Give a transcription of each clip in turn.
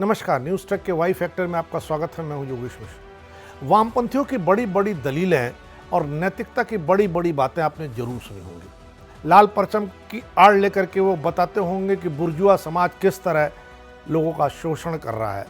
नमस्कार, news truck के Y factor में आपका स्वागत है। मैं हूं योगेश मिश्र। वामपंथियों की बड़ी बड़ी दलीलें और नैतिकता की बड़ी बड़ी बातें आपने जरूर सुनी होंगी। लाल परचम की आड़ लेकर के वो बताते होंगे कि बुर्जुआ समाज किस तरह लोगों का शोषण कर रहा है,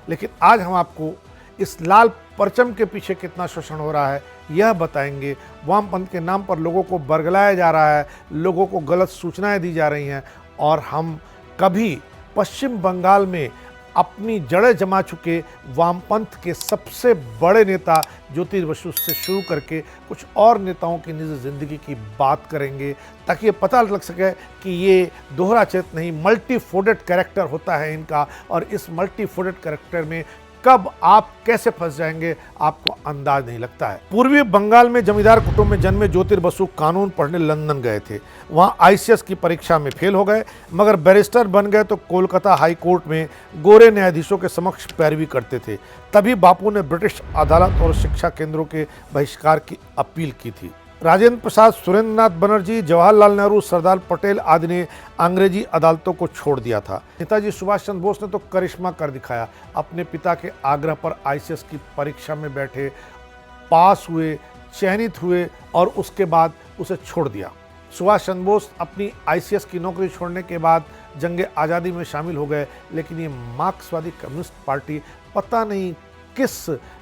लेकिन आज हम आपको इस लाल परचम के पीछे कितना शोषण हो रहा है यह बताएंगे। वामपंथ के नाम पर लोगों को बरगलाया जा रहा है, लोगों को गलत सूचनाएं दी जा रही हैं और हम कभी पश्चिम बंगाल में अपनी जड़ें जमा चुके वामपंथ के सबसे बड़े नेता ज्योति बसु से शुरू करके कुछ और नेताओं की निजी जिंदगी की बात करेंगे, ताकि ये पता लग सके कि ये दोहरा चरित्र नहीं, मल्टीफोडेड कैरेक्टर होता है इनका, और इस मल्टीफोडेड कैरेक्टर में कब आप कैसे फंस जाएंगे आपको अंदाज नहीं लगता है। पूर्वी बंगाल में जमींदार कुटुंब में जन्मे ज्योति बसु कानून पढ़ने लंदन गए थे। वहां आईसीएस की परीक्षा में फेल हो गए, मगर बैरिस्टर बन गए तो कोलकाता हाई कोर्ट में गोरे न्यायाधीशों के समक्ष पैरवी करते थे। तभी बापू ने ब्रिटिश अदालत और शिक्षा केंद्रों के बहिष्कार की अपील की थी। राजेंद्र प्रसाद, सुरेंद्रनाथ बनर्जी, जवाहरलाल नेहरू, सरदार पटेल आदि ने अंग्रेजी अदालतों को छोड़ दिया था। नेताजी सुभाष चंद्र बोस ने तो करिश्मा कर दिखाया। अपने पिता के आग्रह पर आईसीएस की परीक्षा में बैठे, पास हुए, चयनित हुए और उसके बाद उसे छोड़ दिया। सुभाष चंद्र बोस अपनी आईसीएस की नौकरी छोड़ने के बाद जंगे आज़ादी में शामिल हो गए, लेकिन ये मार्क्सवादी कम्युनिस्ट पार्टी पता नहीं किस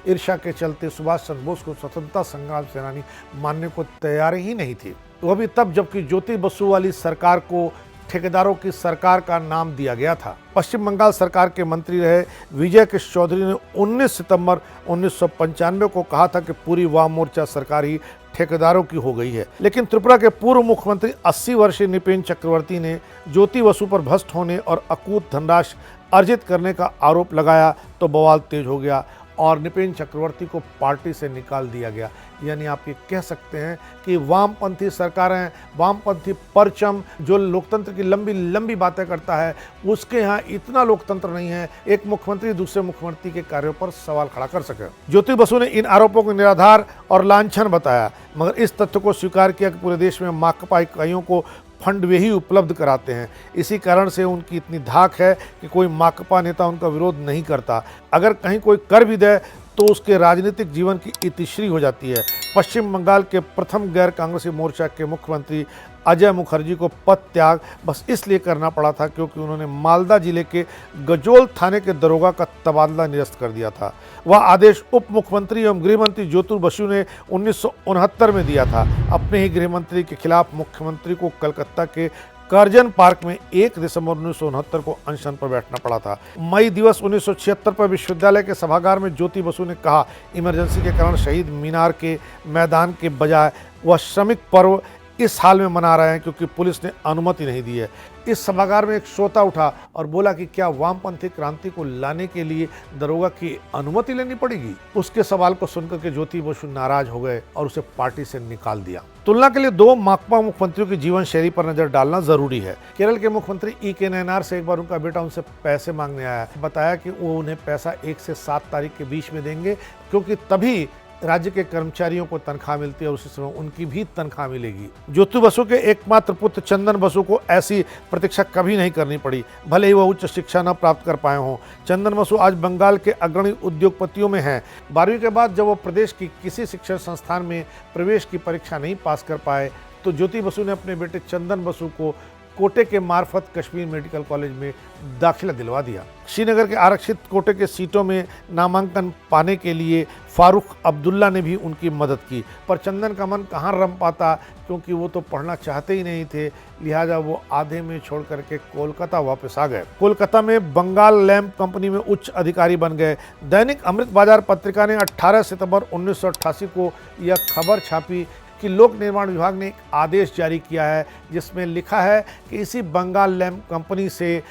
ईर्ष्या के चलते सुभाष चंद्र बोस को स्वतंत्रता संग्राम सेनानी मानने को तैयार ही नहीं थी। वो भी तब जबकि ज्योति बसु वाली सरकार को ठेकेदारों की सरकार का नाम दिया गया था। पश्चिम बंगाल सरकार के मंत्री रहे विजय कृष्ण चौधरी ने 19 सितंबर 1995 को कहा था कि पूरी वाम मोर्चा सरकार ही ठेकेदारों की हो गई है। लेकिन त्रिपुरा के पूर्व मुख्यमंत्री 80 वर्षीय नृपेंद्र चक्रवर्ती ने ज्योति बसु पर भ्रष्ट होने और अकूत धनराशि अर्जित करने का आरोप लगाया तो बवाल तेज हो गया और नृपेंद्र चक्रवर्ती को पार्टी से निकाल दिया गया। यानी आप ये कह सकते हैं कि वामपंथी सरकारें, वामपंथी परचम जो लोकतंत्र की लंबी लंबी बातें करता है, उसके यहाँ इतना लोकतंत्र नहीं है एक मुख्यमंत्री दूसरे मुख्यमंत्री के कार्यों पर सवाल खड़ा कर सके। ज्योति बसु ने इन आरोपों को निराधार और लांछन बताया, मगर इस तथ्य को स्वीकार किया कि पूरे देश में माकपा इकाइयों को फंड वे ही उपलब्ध कराते हैं। इसी कारण से उनकी इतनी धाक है कि कोई माकपा नेता उनका विरोध नहीं करता। अगर कहीं कोई कर भी दे तो उसके राजनीतिक जीवन की इतिश्री हो जाती है। पश्चिम बंगाल के प्रथम गैर कांग्रेसी मोर्चा के मुख्यमंत्री अजय मुखर्जी को पद त्याग बस इसलिए करना पड़ा था क्योंकि उन्होंने मालदा जिले के गजोल थाने के दरोगा का तबादला निरस्त कर दिया था। वह आदेश उप मुख्यमंत्री एवं गृहमंत्री ज्योति बसु ने 1969 में दिया था। अपने ही गृहमंत्री के खिलाफ मुख्यमंत्री को कलकत्ता के कर्जन पार्क में 1 दिसंबर 1969 को अनशन पर बैठना पड़ा था। मई दिवस 1976 पर विश्वविद्यालय के सभागार में ज्योति बसु ने कहा, इमरजेंसी के कारण शहीद मीनार के मैदान के बजाय वह श्रमिक पर्व इस हाल में मना रहे हैं क्योंकि पुलिस ने अनुमति नहीं दी है। इस सभागार में एक श्रोता उठा और बोला कि क्या वामपंथी क्रांति को लाने के लिए दरोगा की अनुमति लेनी पड़ेगी। उसके सवाल को सुनकर के ज्योति बसु नाराज हो गए और उसे पार्टी से निकाल दिया। तुलना के लिए 2 माकपा मुख्यमंत्रियों की जीवन शैली पर नजर डालना जरूरी है। केरल के मुख्यमंत्री ई.के. नयनार से एक बार उनका बेटा उनसे पैसे मांगने आया, बताया कि वो उन्हें पैसा 1 से 7 तारीख के बीच में देंगे क्योंकि तभी राज्य के कर्मचारियों को तनख्वाह मिलती है और उसी समय उनकी भी तनख्वाह मिलेगी। ज्योति बसु के एकमात्र पुत्र चंदन बसु को ऐसी प्रतीक्षा कभी नहीं करनी पड़ी, भले ही वह उच्च शिक्षा न प्राप्त कर पाए हों। चंदन बसु आज बंगाल के अग्रणी उद्योगपतियों में हैं। 12वीं के बाद जब वो प्रदेश की किसी शिक्षण संस्थान में प्रवेश की परीक्षा नहीं पास कर पाए तो ज्योति बसु ने अपने बेटे चंदन बसु को कोटे के मार्फत कश्मीर मेडिकल कॉलेज में दाखिला दिलवा दिया। श्रीनगर के आरक्षित कोटे के सीटों में नामांकन पाने के लिए फारूक अब्दुल्ला ने भी उनकी मदद की, पर चंदन का मन कहाँ रम पाता क्योंकि वो तो पढ़ना चाहते ही नहीं थे। लिहाजा वो आधे में छोड़ करके कोलकाता वापस आ गए। कोलकाता में बंगाल लैंप कंपनी में उच्च अधिकारी बन गए। दैनिक अमृत बाजार पत्रिका ने 18 सितंबर 1988 को यह खबर छापी कि लोक निर्माण विभाग ने एक आदेश जारी किया है जिसमें लिखा है कि इसी बंगाल लैंप कंपनी से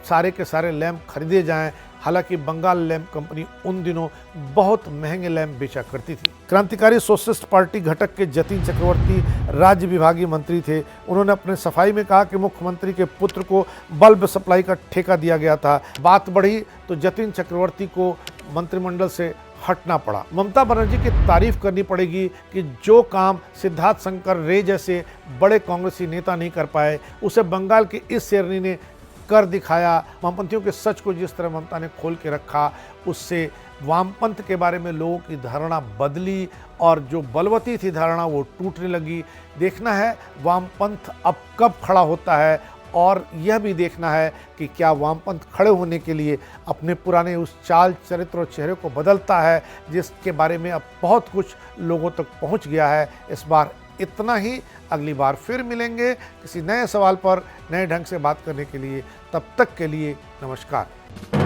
सारे के सारे लैंप खरीदे जाएं। हालांकि बंगाल लैंप कंपनी उन दिनों बहुत महंगे लैंप बेचा करती थी। क्रांतिकारी सोशलिस्ट पार्टी घटक के जतिन चक्रवर्ती राज्य विभागीय मंत्री थे। उन्होंने अपने सफाई में कहा कि मुख्यमंत्री के पुत्र को बल्ब सप्लाई का ठेका दिया गया था। बात बढ़ी तो जतिन चक्रवर्ती को मंत्रिमंडल से हटना पड़ा। ममता बनर्जी की तारीफ करनी पड़ेगी कि जो काम सिद्धार्थ शंकर रे जैसे बड़े कांग्रेसी नेता नहीं कर पाए उसे बंगाल की इस शेरनी ने कर दिखाया, वामपंथियों के सच को जिस तरह ममता ने खोल के रखा, उससे वामपंथ के बारे में लोगों की धारणा बदली और जो बलवती थी धारणा वो टूटने लगी। देखना है वामपंथ अब कब खड़ा होता है और यह भी देखना है कि क्या वामपंथ खड़े होने के लिए अपने पुराने उस चाल चरित्र और चेहरे को बदलता है जिसके बारे में अब बहुत कुछ लोगों तक पहुंच गया है। इस बार इतना ही, अगली बार फिर मिलेंगे किसी नए सवाल पर नए ढंग से बात करने के लिए। तब तक के लिए नमस्कार।